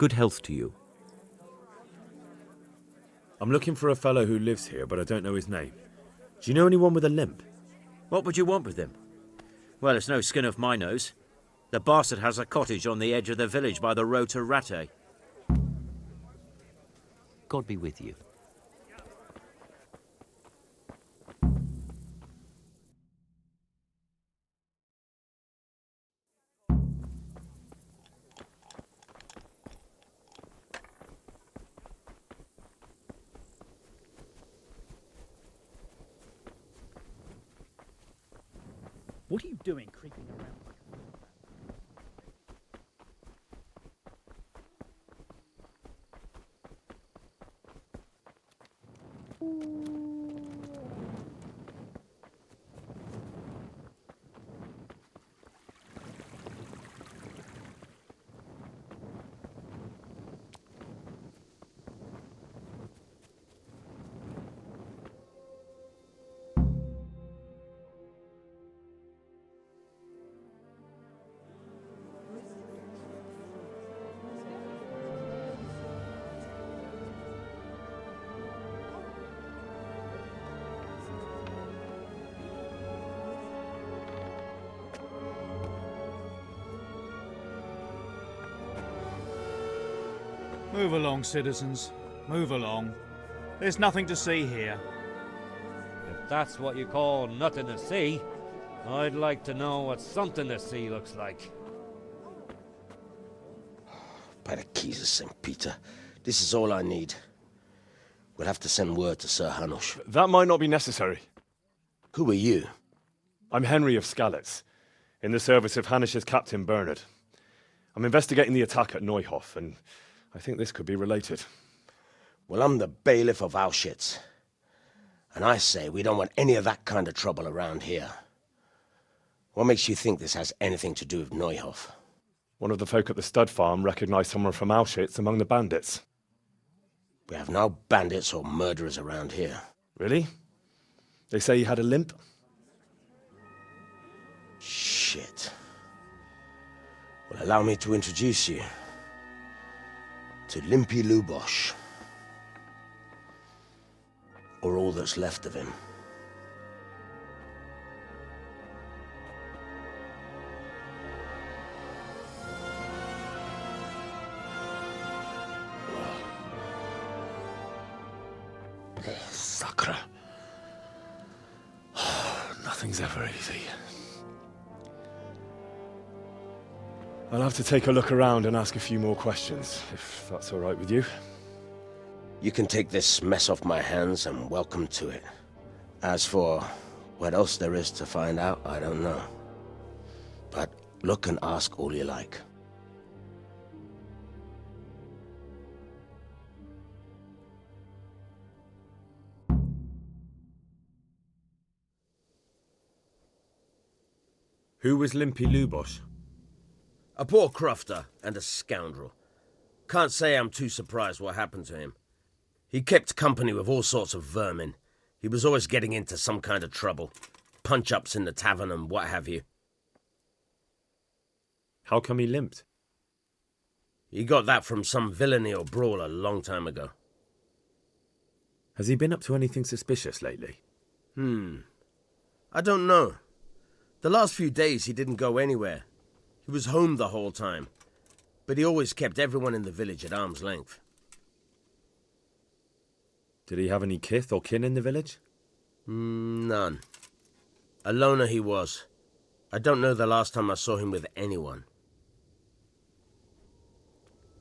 Good health to you. I'm looking for a fellow who lives here, but I don't know his name. Do you know anyone with a limp? What would you want with him? Well, it's no skin off my nose. The bastard has a cottage on the edge of the village by the road to Rattay. God be with you. What are you doing creeping around like a madman? Move along, citizens. Move along. There's nothing to see here. If that's what you call nothing to see, I'd like to know what something to see looks like. By the keys of St. Peter, this is all I need. We'll have to send word to Sir Hanush. That might not be necessary. Who are you? I'm Henry of Skalitz, in the service of Hanush's Captain Bernard. I'm investigating the attack at Neuhof, and I think this could be related. Well, I'm the bailiff of Auschwitz. And I say we don't want any of that kind of trouble around here. What makes you think this has anything to do with Neuhof? One of the folk at the stud farm recognized someone from Auschwitz among the bandits. We have no bandits or murderers around here. Really? They say he had a limp? Shit. Well, allow me to introduce you to Limpy Lubosh. Or all that's left of him. Sacre. Nothing's ever easy. I'll have to take a look around and ask a few more questions, if that's all right with you. You can take this mess off my hands and welcome to it. As for what else there is to find out, I don't know. But look and ask all you like. Who was Limpy Lubosh? A poor crofter and a scoundrel. Can't say I'm too surprised what happened to him. He kept company with all sorts of vermin. He was always getting into some kind of trouble. Punch-ups in the tavern and what have you. How come he limped? He got that from some villainy or brawl a long time ago. Has he been up to anything suspicious lately? I don't know. The last few days he didn't go anywhere. He was home the whole time. But he always kept everyone in the village at arm's length. Did he have any kith or kin in the village? None. A loner he was. I don't know the last time I saw him with anyone.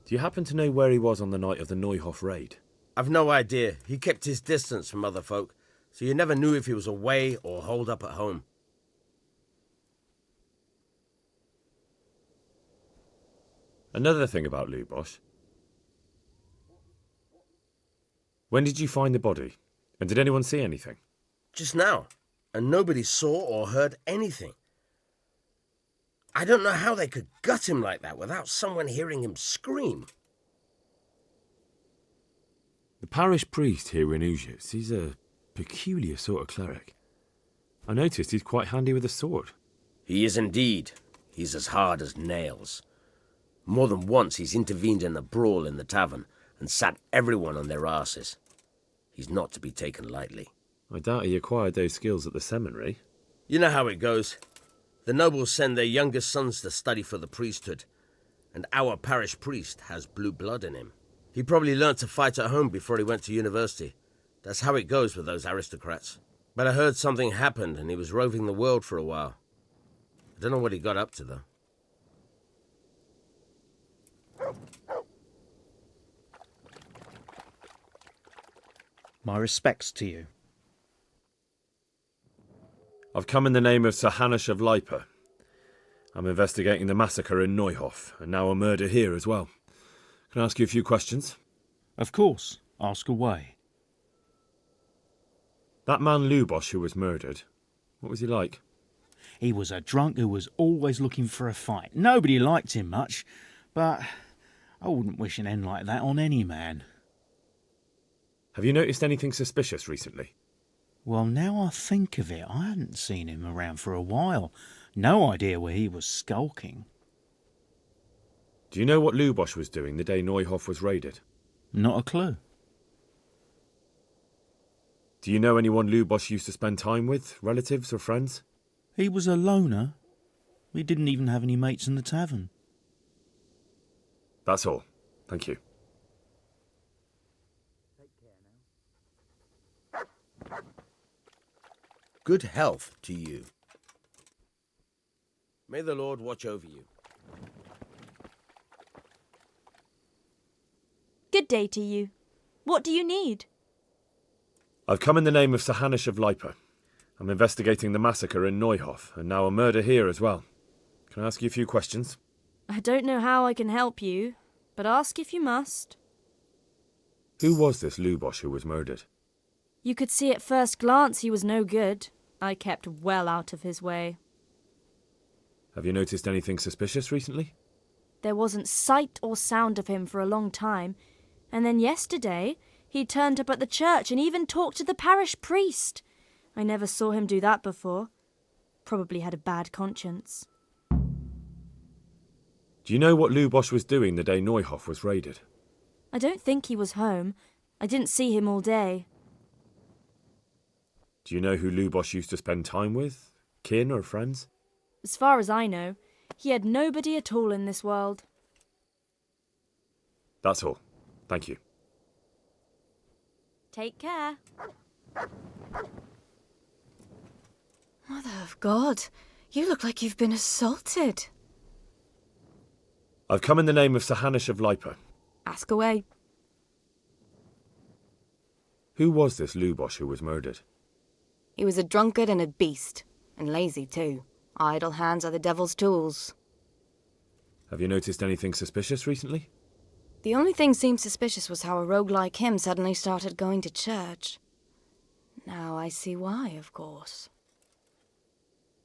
Do you happen to know where he was on the night of the Neuhof raid? I've no idea. He kept his distance from other folk, so you never knew if he was away or holed up at home. Another thing about Lubosh. When did you find the body? And did anyone see anything? Just now, and nobody saw or heard anything. I don't know how they could gut him like that without someone hearing him scream. The parish priest here in Auschwitz, he's a peculiar sort of cleric. I noticed he's quite handy with a sword. He is indeed. He's as hard as nails. More than once he's intervened in the brawl in the tavern and sat everyone on their asses. He's not to be taken lightly. I doubt he acquired those skills at the seminary. You know how it goes. The nobles send their youngest sons to study for the priesthood, and our parish priest has blue blood in him. He probably learnt to fight at home before he went to university. That's how it goes with those aristocrats. But I heard something happened and he was roving the world for a while. I don't know what he got up to, though. My respects to you. I've come in the name of Sir Hanish of Lipa. I'm investigating the massacre in Neuhof, and now a murder here as well. Can I ask you a few questions? Of course. Ask away. That man Lubosh who was murdered, what was he like? He was a drunk who was always looking for a fight. Nobody liked him much, but I wouldn't wish an end like that on any man. Have you noticed anything suspicious recently? Well, now I think of it, I hadn't seen him around for a while. No idea where he was skulking. Do you know what Lubosh was doing the day Neuhof was raided? Not a clue. Do you know anyone Lubosh used to spend time with, relatives or friends? He was a loner. He didn't even have any mates in the tavern. That's all. Thank you. Good health to you. May the Lord watch over you. Good day to you. What do you need? I've come in the name of Sir Hanish of Lipa. I'm investigating the massacre in Neuhof, and now a murder here as well. Can I ask you a few questions? I don't know how I can help you, but ask if you must. Who was this Lubosh who was murdered? You could see at first glance he was no good. I kept well out of his way. Have you noticed anything suspicious recently? There wasn't sight or sound of him for a long time, and then yesterday he turned up at the church and even talked to the parish priest. I never saw him do that before. Probably had a bad conscience. Do you know what Lubosh was doing the day Neuhof was raided? I don't think he was home. I didn't see him all day. Do you know who Lubosh used to spend time with? Kin or friends? As far as I know, he had nobody at all in this world. That's all. Thank you. Take care. Mother of God, you look like you've been assaulted. I've come in the name of Sir Hanish of Lipa. Ask away. Who was this Lubosh who was murdered? He was a drunkard and a beast, and lazy too. Idle hands are the devil's tools. Have you noticed anything suspicious recently? The only thing seemed suspicious was how a rogue like him suddenly started going to church. Now I see why, of course.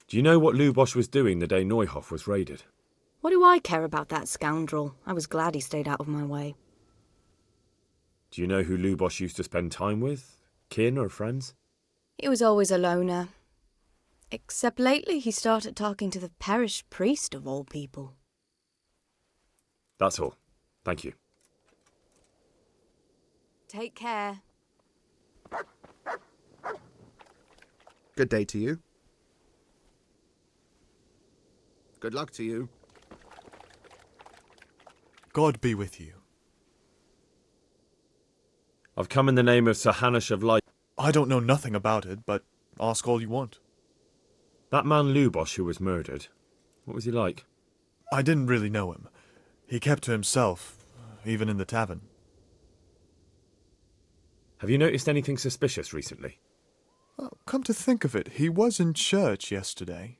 Do you know what Lubosh was doing the day Neuhof was raided? What do I care about that scoundrel? I was glad he stayed out of my way. Do you know who Lubosh used to spend time with? Kin or friends? He was always a loner. Except lately he started talking to the parish priest of all people. That's all. Thank you. Take care. Good day to you. Good luck to you. God be with you. I've come in the name of Sir Hanish of Light. I don't know nothing about it, but ask all you want. That man Lubosh who was murdered, what was he like? I didn't really know him. He kept to himself, even in the tavern. Have you noticed anything suspicious recently? Well, come to think of it, he was in church yesterday.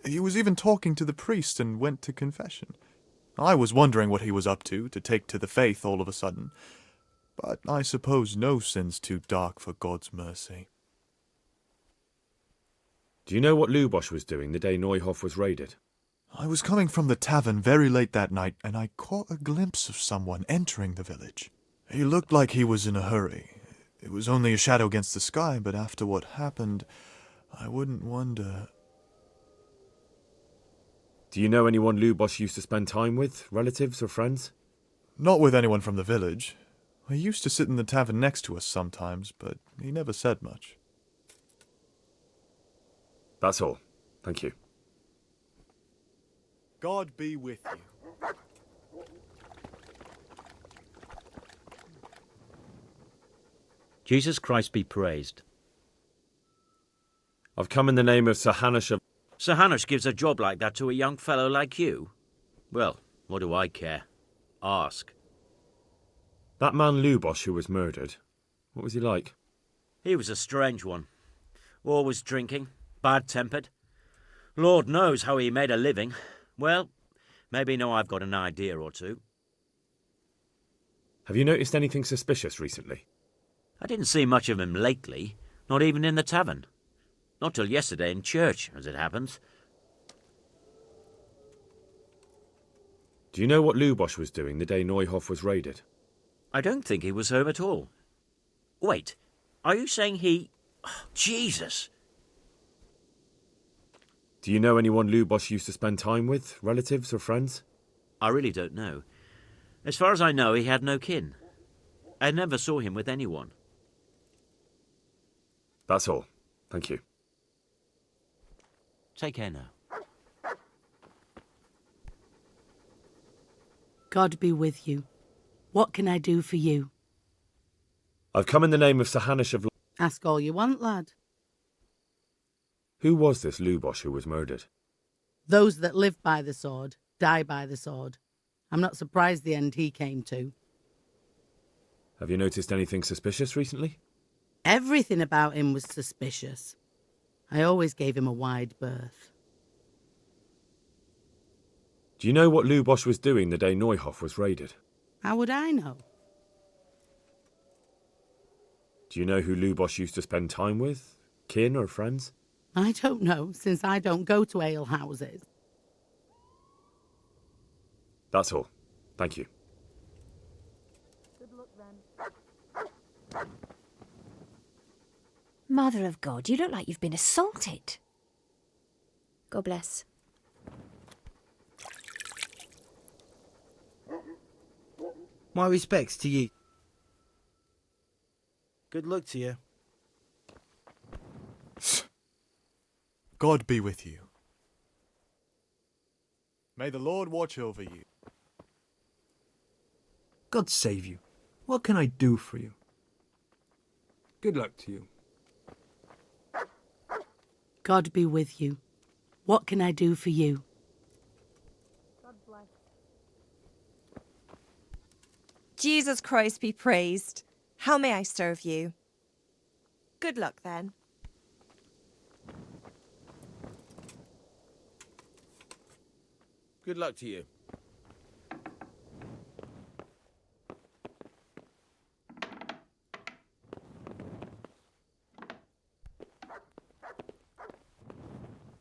He was even talking to the priest and went to confession. I was wondering what he was up to take to the faith all of a sudden. But I suppose no sin's too dark for God's mercy. Do you know what Lubosh was doing the day Neuhof was raided? I was coming from the tavern very late that night, and I caught a glimpse of someone entering the village. He looked like he was in a hurry. It was only a shadow against the sky, but after what happened, I wouldn't wonder... Do you know anyone Lubosh used to spend time with? Relatives or friends? Not with anyone from the village. He used to sit in the tavern next to us sometimes, but he never said much. That's all. Thank you. God be with you. Jesus Christ be praised. I've come in the name of Sir Hanush of... Sir Hanush gives a job like that to a young fellow like you? Well, what do I care? Ask. That man Lubosh who was murdered, what was he like? He was a strange one. Always drinking, bad-tempered. Lord knows how he made a living. Well, maybe now I've got an idea or two. Have you noticed anything suspicious recently? I didn't see much of him lately, not even in the tavern. Not till yesterday in church, as it happens. Do you know what Lubosh was doing the day Neuhof was raided? I don't think he was home at all. Wait, are you saying he... Oh, Jesus! Do you know anyone Lubosh used to spend time with? Relatives or friends? I really don't know. As far as I know, he had no kin. I never saw him with anyone. That's all. Thank you. Take care now. God be with you. What can I do for you? I've come in the name of Sir Hanush of... Ask all you want, lad. Who was this Lubosh who was murdered? Those that live by the sword die by the sword. I'm not surprised the end he came to. Have you noticed anything suspicious recently? Everything about him was suspicious. I always gave him a wide berth. Do you know what Lubosh was doing the day Neuhof was raided? How would I know? Do you know who Lubosh used to spend time with? Kin or friends? I don't know, since I don't go to alehouses. That's all. Thank you. Good luck then. Mother of God, you look like you've been assaulted. God bless. My respects to you. Good luck to you. God be with you. May the Lord watch over you. God save you. What can I do for you? Good luck to you. God be with you. What can I do for you? God bless. Jesus Christ be praised. How may I serve you? Good luck then. Good luck to you.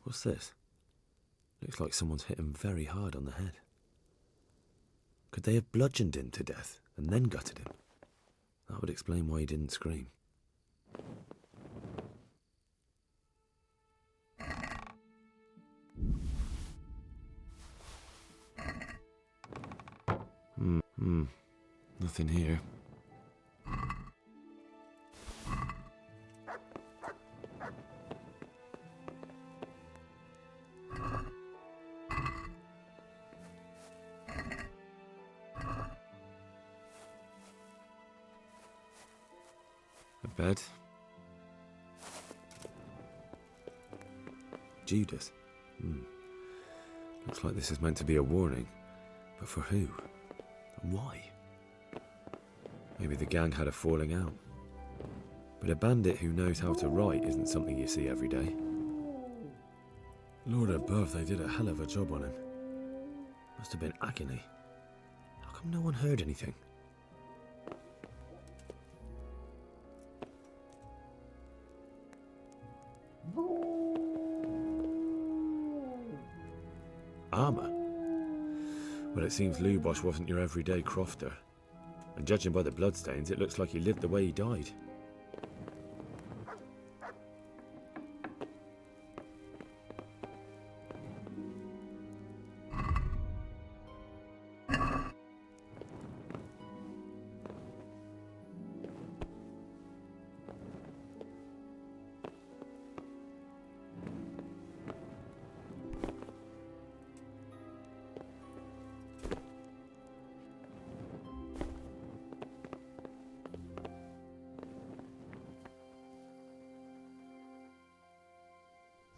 What's this? Looks like someone's hit him very hard on the head. Could they have bludgeoned him to death and then gutted him? That would explain why he didn't scream. Nothing here. A bed. Judas. Looks like this is meant to be a warning. But for who? And why? Maybe the gang had a falling out. But a bandit who knows how to write isn't something you see every day. Lord above, they did a hell of a job on him. Must have been agony. How come no one heard anything? Armour? Well, it seems Lubosh wasn't your everyday crofter. And judging by the bloodstains, it looks like he lived the way he died.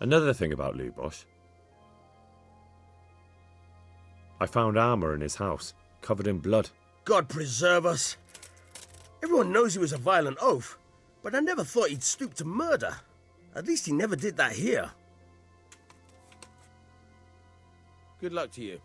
Another thing about Lubosh. I found armour in his house, covered in blood. God preserve us. Everyone knows he was a violent oaf, but I never thought he'd stoop to murder. At least he never did that here. Good luck to you.